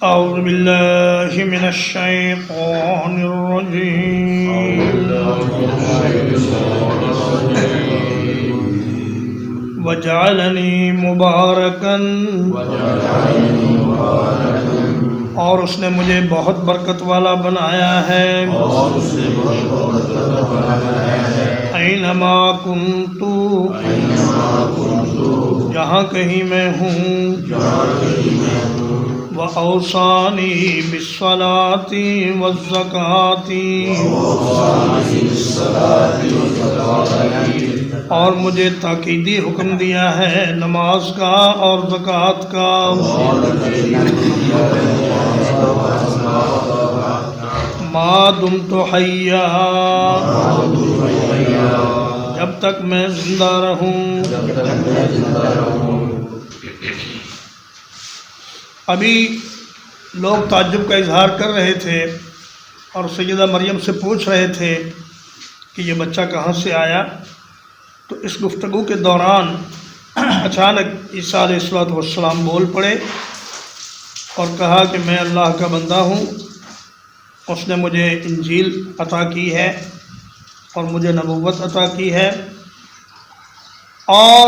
أعوذ بالله من الشيطان الرجيم وجعلني مباركا اور اس نے مجھے بہت برکت والا بنایا ہے اینما کنت جہاں کہیں میں ہوں وَأَوْصَانِي بِالصَّلَاةِ وَالزَّكَاةِ اور مجھے تاکیدی حکم دیا ہے نماز کا اور زکوٰۃ کا ما دمت حیا جب تک میں زندہ رہوں ابھی لوگ تعجب کا اظہار کر رہے تھے اور سیدہ مریم سے پوچھ رہے تھے کہ یہ بچہ کہاں سے آیا، تو اس گفتگو کے دوران اچانک عیسیٰ علیہ السلام بول پڑے اور کہا کہ میں اللہ کا بندہ ہوں، اس نے مجھے انجیل عطا کی ہے اور مجھے نبوت عطا کی ہے اور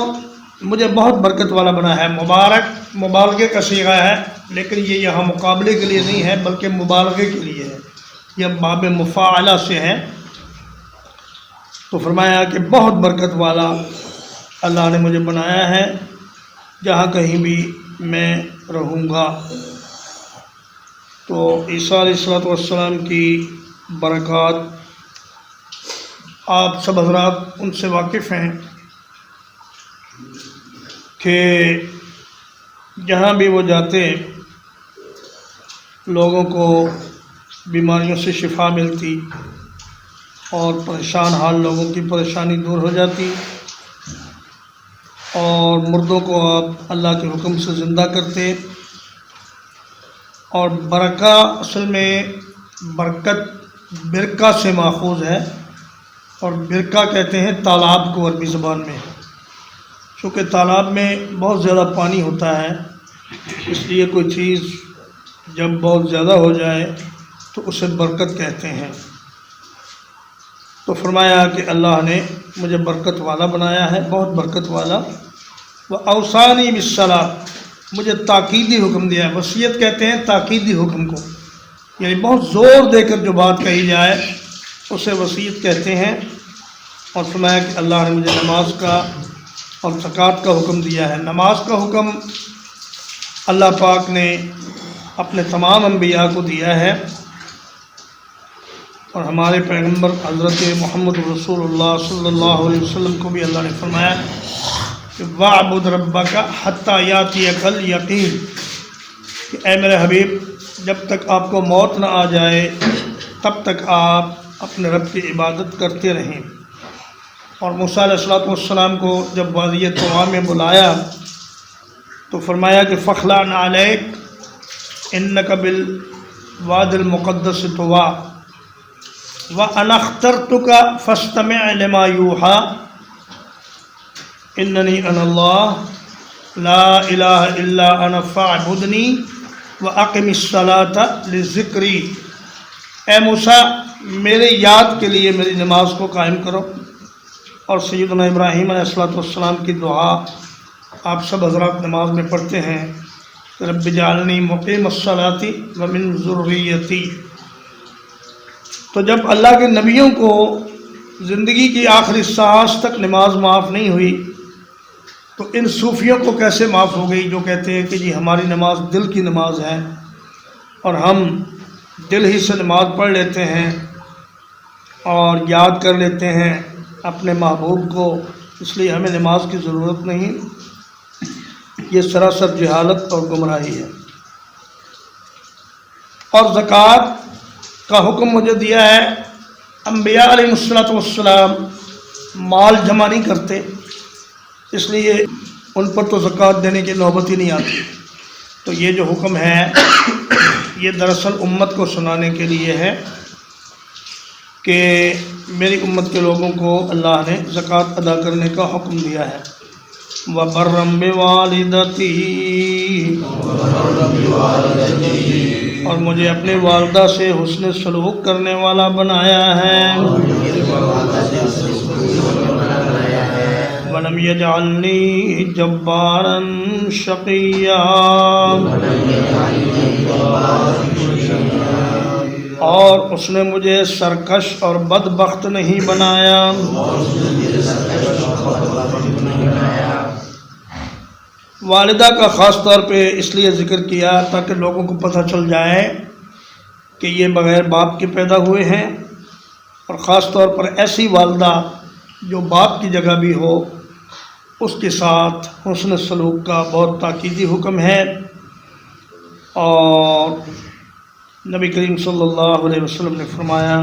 مجھے بہت برکت والا بنا ہے۔ مبارک مبالغے کا صیغہ ہے، لیکن یہ یہاں مقابلے کے لیے نہیں ہے بلکہ مبالغے کے لیے ہے، یہ باب مفاعلہ سے ہے۔ تو فرمایا کہ بہت برکت والا اللہ نے مجھے بنایا ہے جہاں کہیں بھی میں رہوں گا۔ تو عیسیٰ علیہ السلام کی برکات آپ سب حضرات ان سے واقف ہیں کہ جہاں بھی وہ جاتے لوگوں کو بیماریوں سے شفا ملتی اور پریشان حال لوگوں کی پریشانی دور ہو جاتی اور مردوں کو آپ اللہ کے حکم سے زندہ کرتے۔ اور برکہ اصل میں برکت برکہ سے ماخوذ ہے اور برکہ کہتے ہیں تالاب کو عربی زبان میں، چونکہ تالاب میں بہت زیادہ پانی ہوتا ہے اس لیے کوئی چیز جب بہت زیادہ ہو جائے تو اسے برکت کہتے ہیں۔ تو فرمایا کہ اللہ نے مجھے برکت والا بنایا ہے، بہت برکت والا۔ وَأَوْصَانِي بِالصَّلَاةِ مجھے تاکیدی حکم دیا ہے، وصیت کہتے ہیں تاکیدی حکم کو، یعنی بہت زور دے کر جو بات کہی جائے اسے وصیت کہتے ہیں۔ اور فرمایا کہ اللہ نے مجھے نماز کا اور زکوٰۃ کا حکم دیا ہے۔ نماز کا حکم اللہ پاک نے اپنے تمام انبیاء کو دیا ہے اور ہمارے پیغمبر حضرت محمد رسول اللہ صلی اللہ علیہ وسلم کو بھی اللہ نے فرمایا کہ وَاعْبُدْ رَبَّكَ حَتَّى يَأْتِيَكَ الْيَقِينُ کہ اے میرے حبیب جب تک آپ کو موت نہ آ جائے تب تک آپ اپنے رب کی عبادت کرتے رہیں۔ اور موسیٰ علیہ السلام کو جب وادی طویٰ میں بلایا تو فرمایا کہ فَاخْلَعْ نَعْلَيْكَ إِنَّكَ بِالْوَادِ الْمُقَدَّسِ طُوًى وَأَنَا اخْتَرْتُكَ فَاسْتَمِعْ لِمَا يُوحَىٰ إِنَّنِي أَنَا اللَّهُ لَا إِلَٰهَ إِلَّا أَنَا فَاعْبُدْنِي وَأَقِمِ الصَّلَاةَ لِذِكْرِي اے موسیٰ میرے یاد کے لیے میری نماز کو قائم کرو۔ اور سیدنا ابراہیم علیہ السلام کی دعا آپ سب حضرات نماز میں پڑھتے ہیں، رب اجعلنی مقیم الصلاۃ ومن ذریتی۔ تو جب اللہ کے نبیوں کو زندگی کی آخری سانس تک نماز معاف نہیں ہوئی تو ان صوفیوں کو کیسے معاف ہو گئی جو کہتے ہیں کہ جی ہماری نماز دل کی نماز ہے اور ہم دل ہی سے نماز پڑھ لیتے ہیں اور یاد کر لیتے ہیں اپنے محبوب کو، اس لیے ہمیں نماز کی ضرورت نہیں۔ یہ سراسر جہالت اور گمراہی ہے۔ اور زکوٰۃ کا حکم مجھے دیا ہے، انبیاء علیہ السلام مال جمع نہیں کرتے اس لیے ان پر تو زکوٰۃ دینے کی نوبت ہی نہیں آتی۔ تو یہ جو حکم ہے یہ دراصل امت کو سنانے کے لیے ہے کہ میری امت کے لوگوں کو اللہ نے زکوٰۃ ادا کرنے کا حکم دیا ہے۔ وبرا بوالدتی، اور مجھے اپنے والدہ سے حسن سلوک کرنے والا بنایا ہے۔ وَلَمْ يَجْعَلْنِي جَبَّارًا شَقِيًّا، اور اس نے مجھے سرکش اور بدبخت نہیں بنایا۔ والدہ کا خاص طور پہ اس لیے ذکر کیا تاکہ لوگوں کو پتہ چل جائے کہ یہ بغیر باپ کے پیدا ہوئے ہیں، اور خاص طور پر ایسی والدہ جو باپ کی جگہ بھی ہو، اس کے ساتھ حسن سلوک کا بہت تاکیدی حکم ہے۔ اور نبی کریم صلی اللہ علیہ وسلم نے فرمایا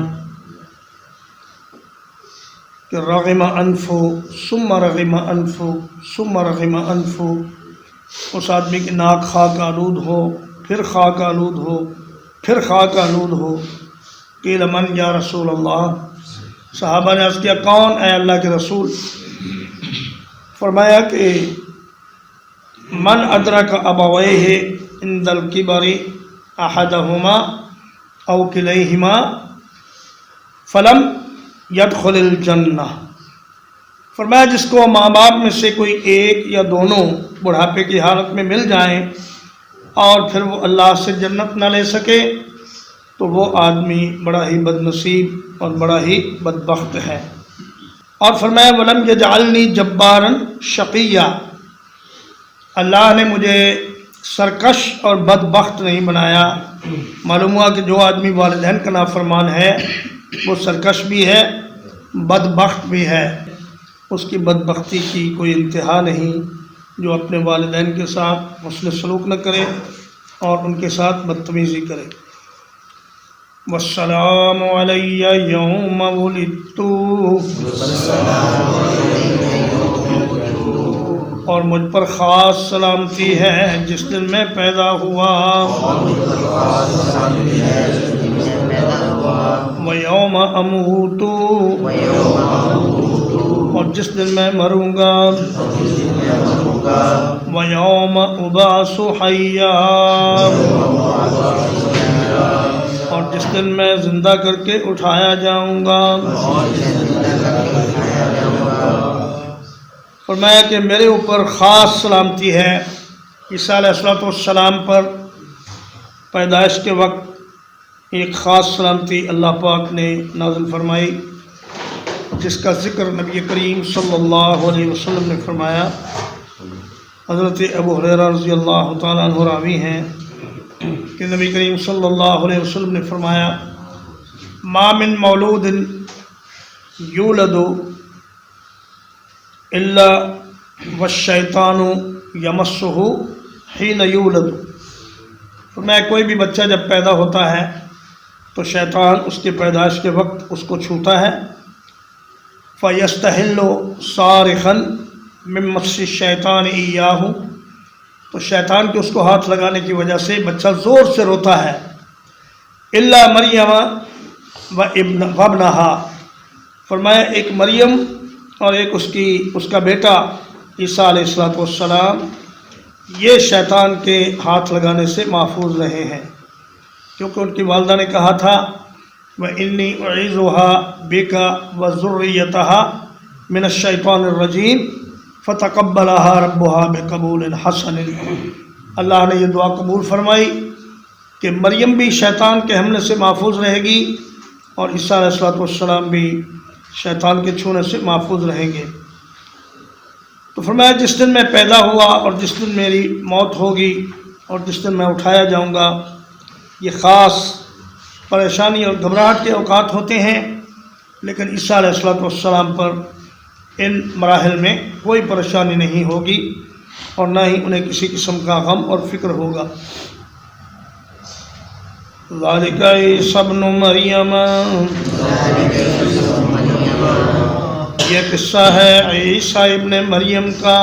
کہ رغم انف ثم رغم انف ثم رغم انف، اس آدمی کی ناک خاک آلود ہو، پھر خاک آلود ہو، پھر خاک آلود ہو۔ قیل من یا رسول اللہ، صحابہ نے عرض کیا کون اے اللہ کے رسول؟ فرمایا کہ من ادرک ابویہ عند الکبر احدہما او کلیہما فلم یدخل الجنہ، فرمایا جس کو ماں باپ میں سے کوئی ایک یا دونوں بڑھاپے کی حالت میں مل جائیں اور پھر وہ اللہ سے جنت نہ لے سکے تو وہ آدمی بڑا ہی بد نصیب اور بڑا ہی بدبخت ہے۔ اور فرمایا وَلَمْ يَجْعَلْنِي جَبَّارًا شَقِيًّا، اللہ نے مجھے سرکش اور بدبخت نہیں بنایا۔ معلوم ہوا کہ جو آدمی والدین کا نافرمان ہے وہ سرکش بھی ہے، بدبخت بھی ہے، اس کی بدبختی کی کوئی انتہا نہیں جو اپنے والدین کے ساتھ حسن سلوک نہ کرے اور ان کے ساتھ بدتمیزی کرے۔ والسلام علی یوم ولدت، اور مجھ پر خاص سلامتی ہے جس دن میں پیدا ہوا۔ ویوم اموت، اور جس دن میں مروں گا۔ ویوم ابعث حیا، اور جس دن میں زندہ کر کے اٹھایا جاؤں گا۔ فرمایا کہ میرے اوپر خاص سلامتی ہے۔ عیسیٰ علیہ السلام پر پیدائش کے وقت ایک خاص سلامتی اللہ پاک نے نازل فرمائی، جس کا ذکر نبی کریم صلی اللہ علیہ وسلم نے فرمایا۔ حضرت ابو ہریرہ رضی اللہ تعالیٰ عنہ راوی ہیں کہ نبی کریم صلی اللہ علیہ وسلم نے فرمایا ما من مولود یولد الا والشیطان یمسہ حین یولد، فرمایا کوئی بھی بچہ جب پیدا ہوتا ہے تو شیطان اس کے پیدائش کے وقت اس کو چھوتا ہے۔ فَيَسْتَحِلُّ صَارِخًا مِّن مَسِّ الشَّيْطَانِ إِيَّاهُ، تو شیطان کے اس کو ہاتھ لگانے کی وجہ سے بچہ زور سے روتا ہے۔ إِلَّا مَرْيَمَ وَابْنَهَا، فرمایا ایک مریم اور ایک اس کا بیٹا عیسیٰ علیہ السلام یہ شیطان کے ہاتھ لگانے سے محفوظ رہے ہیں، کیونکہ ان کی والدہ نے کہا تھا وَإِنِّي أُعِيذُهَا بِكَ وَذُرِّيَّتَهَا مِنَ الشَّيْطَانِ الرَّجِيمِ فَتَقَبَّلَهَا رَبُّهَا بِقَبُولٍ حَسَنٍ، اللہ نے یہ دعا قبول فرمائی کہ مریم بھی شیطان کے حملے سے محفوظ رہے گی اور عیسیٰ علیہ السلام بھی شیطان کے چھونے سے محفوظ رہیں گے۔ تو فرمایا جس دن میں پیدا ہوا اور جس دن میری موت ہوگی اور جس دن میں اٹھایا جاؤں گا، یہ خاص پریشانی اور گھبراہٹ کے اوقات ہوتے ہیں، لیکن عیسیٰ علیہ السلام پر ان مراحل میں کوئی پریشانی نہیں ہوگی اور نہ ہی انہیں کسی قسم کا غم اور فکر ہوگا۔ ذالک عیسی ابن مریم، یہ قصہ ہے عیسیٰ ابن مریم کا۔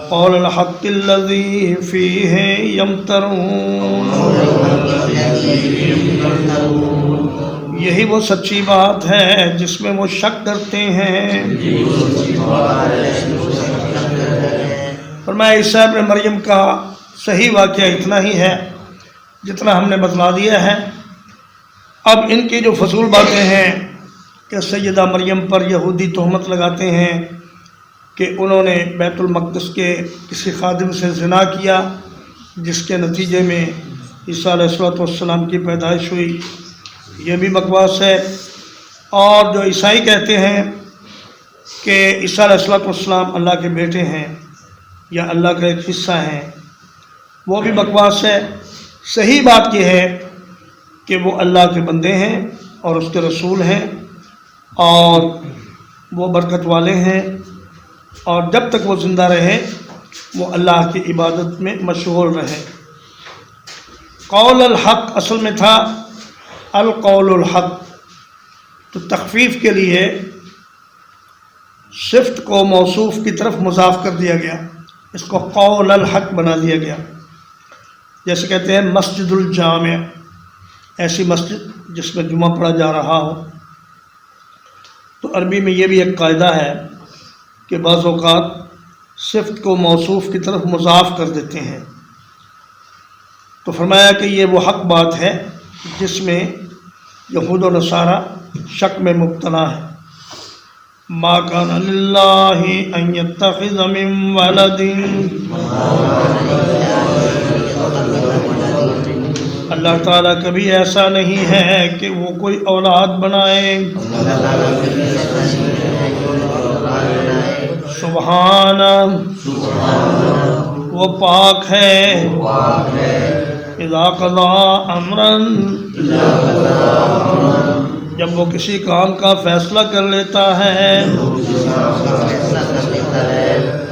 قول الحق الذی فیہ یمترون، یہی وہ سچی بات ہے جس میں وہ شک کرتے ہیں۔ فرمایا عیسیٰ ابن مریم کا صحیح واقعہ اتنا ہی ہے جتنا ہم نے بتلا دیا ہے۔ اب ان کی جو فضول باتیں ہیں کہ سیدہ مریم پر یہودی تہمت لگاتے ہیں کہ انہوں نے بیت المقدس کے کسی خادم سے زنا کیا، جس کے نتیجے میں عیسیٰ علیہ السلام کی پیدائش ہوئی، یہ بھی بکواس ہے۔ اور جو عیسائی کہتے ہیں کہ عیسیٰ علیہ السلام اللہ کے بیٹے ہیں یا اللہ کا ایک حصہ ہیں، وہ بھی بکواس ہے۔ صحیح بات یہ ہے کہ وہ اللہ کے بندے ہیں اور اس کے رسول ہیں اور وہ برکت والے ہیں، اور جب تک وہ زندہ رہے وہ اللہ کی عبادت میں مشغول رہے۔ قول الحق اصل میں تھا القول الحق، تو تخفیف کے لیے صفت کو موصوف کی طرف مضاف کر دیا گیا، اس کو قول الحق بنا دیا گیا۔ جیسے کہتے ہیں مسجد الجامع، ایسی مسجد جس میں جمعہ پڑھا جا رہا ہو۔ تو عربی میں یہ بھی ایک قاعدہ ہے کہ بعض اوقات صفت کو موصوف کی طرف مضاف کر دیتے ہیں۔ تو فرمایا کہ یہ وہ حق بات ہے جس میں یہود و نصارہ شک میں مبتلا ہے۔ ما کان للہ ان یتخذ من ولد، اللہ تعالیٰ کبھی ایسا نہیں ہے کہ وہ کوئی اولاد بنائے۔ سبحان، وہ پاک ہے۔ اذا قضى امرا، جب وہ کسی کام کا فیصلہ کر لیتا ہے،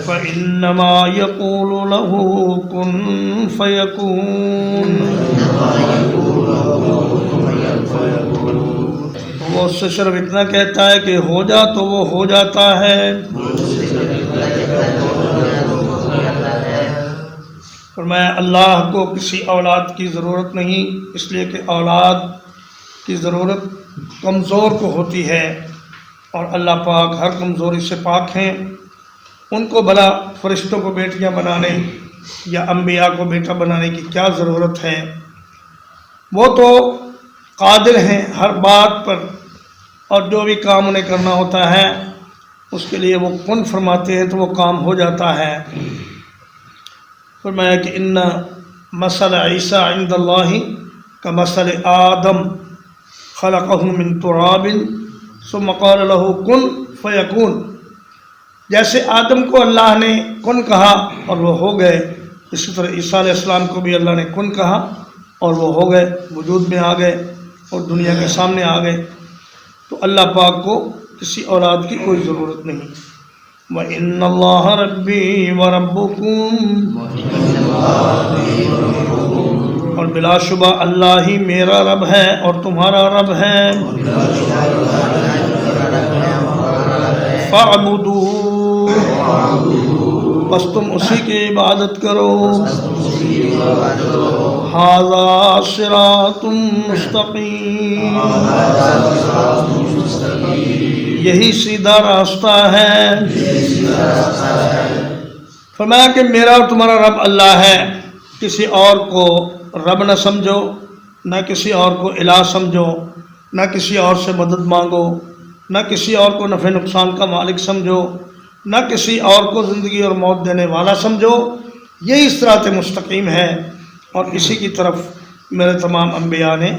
فإنما يقول له كن فيكون، وہ اس سے صرف اتنا کہتا ہے کہ ہو جا تو وہ ہو جاتا ہے۔ فرمایا اللہ کو کسی اولاد کی ضرورت نہیں، اس لیے کہ اولاد کی ضرورت کمزور کو ہوتی ہے، اور اللہ پاک ہر کمزوری سے پاک ہیں۔ ان کو بھلا فرشتوں کو بیٹیاں بنانے یا انبیاء کو بیٹا بنانے کی کیا ضرورت ہے؟ وہ تو قادر ہیں ہر بات پر، اور جو بھی کام انہیں کرنا ہوتا ہے اس کے لیے وہ کن فرماتے ہیں تو وہ کام ہو جاتا ہے۔ فرمایا کہ ان مثل عیسیٰ عند اللہ کمثل آدم خلقہ من تراب ثم قال له کن فیکون، جیسے آدم کو اللہ نے کن کہا اور وہ ہو گئے، اسی طرح عیسیٰ علیہ السلام کو بھی اللہ نے کن کہا اور وہ ہو گئے، وجود میں آ گئے اور دنیا کے سامنے آ گئے۔ تو اللہ پاک کو کسی اولاد کی کوئی ضرورت نہیں۔ وَإِنَّ اللَّهَ رَبِّي وَرَبُّكُمْ، اور بلا شبہ اللہ ہی میرا رب ہے اور تمہارا رب ہے۔ فَاعْبُدُوهُ، بس تم اسی کی عبادت کرو۔ هَذَا صِرَاطٌ مُسْتَقِيمٌ، یہی سیدھا راستہ ہے۔ فرمایا کہ میرا اور تمہارا رب اللہ ہے، کسی اور کو رب نہ سمجھو، نہ کسی اور کو الہ سمجھو، نہ کسی اور سے مدد مانگو، نہ کسی اور کو نفع نقصان کا مالک سمجھو، نہ کسی اور کو زندگی اور موت دینے والا سمجھو۔ یہی صراط مستقیم ہے، اور اسی کی طرف میرے تمام انبیاء نے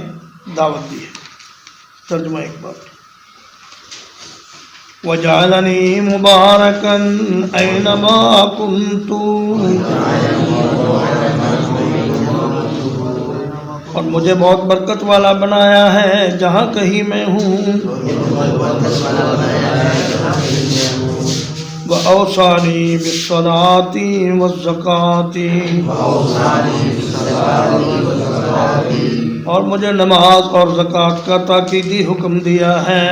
دعوت دی ہے۔ ترجمہ ایک بار، وَجَعَلَنِي مُبَارَكًا أَيْنَمَا كُنْتُ، اور مجھے بہت برکت والا بنایا ہے جہاں کہیں میں ہوں۔ وَأَوْصَانِي بِالصَّلَاةِ وَالزَّكَاةِ، اور مجھے نماز اور زکوٰۃ کا تاکیدی حکم دیا ہے۔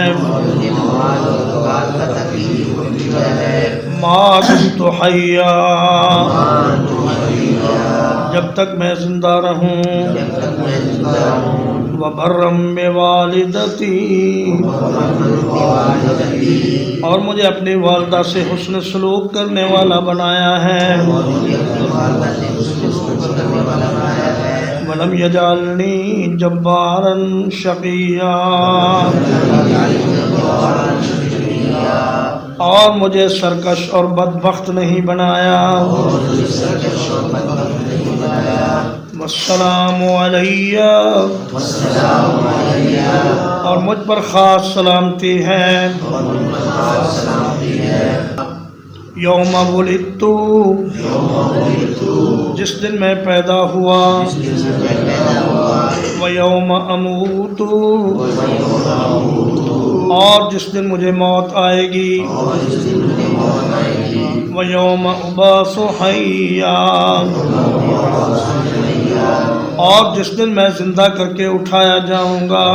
ما دمت حیا، جب تک میں زندہ رہوں۔ وبرا بوالدتی، اور مجھے اپنی والدہ سے حسن سلوک کرنے والا بنایا ہے، ولم یجعلنی جبارا شقیا، اور مجھے سرکش اور بدبخت نہیں بنایا، والسلام علیہ، اور مجھ پر خاص سلامتی ہے، یوم ولدت، جس دن میں پیدا ہوا، ویوم اموت، اور جس دن مجھے موت آئے گی، ویوم ابعث حیا، اور جس دن میں زندہ کر کے اٹھایا جاؤں گا،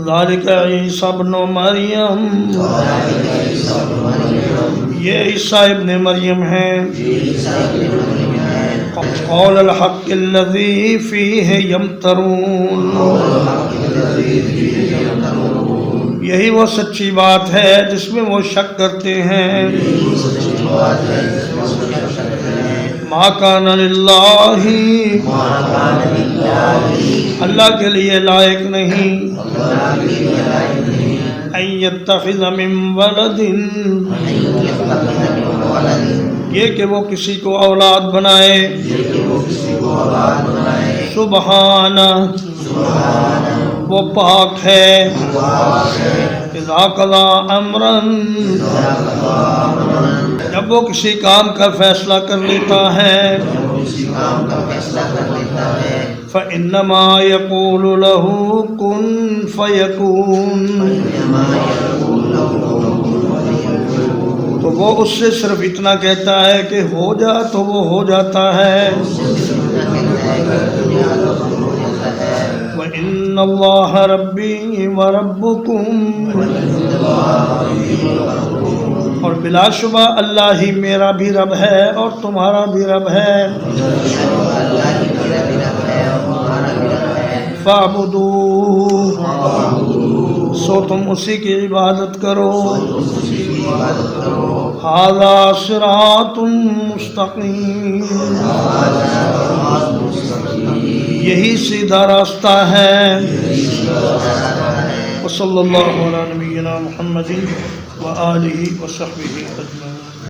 ذالک عیسی ابن مریم، یہ عیسیٰ ابن مریم ہے، قول الحق الذی فیہ یمترون، یہی وہ سچی بات ہے جس میں وہ شک کرتے ہیں، ما کان للہ، اللہ کے لیے لائق نہیں، ان یتخذ من ولد، یہ کہ وہ کسی کو اولاد بنائے، سبحانہ، وہ پاک ہے، اذا قضا امرا، جب وہ کسی کام کا فیصلہ کر لیتا ہے، فإنما يقول له كن فيكون، تو وہ اس سے صرف اتنا کہتا ہے کہ ہو جا تو وہ ہو جاتا ہے، وَإِنَّ اللَّهَ رَبِّي وَرَبُّكُمْ، اور بلا شبہ اللہ ہی میرا بھی رب ہے اور تمہارا بھی رب ہے، فَاعْبُدُوهُ، سو تم اسی کی عبادت کرو، هَذَا صِرَاطٌ مُسْتَقِيمٌ، یہی سیدھا راستہ ہے، وصلی اللہ علی نبینا محمد وآلہ وصحبہ اجمعین۔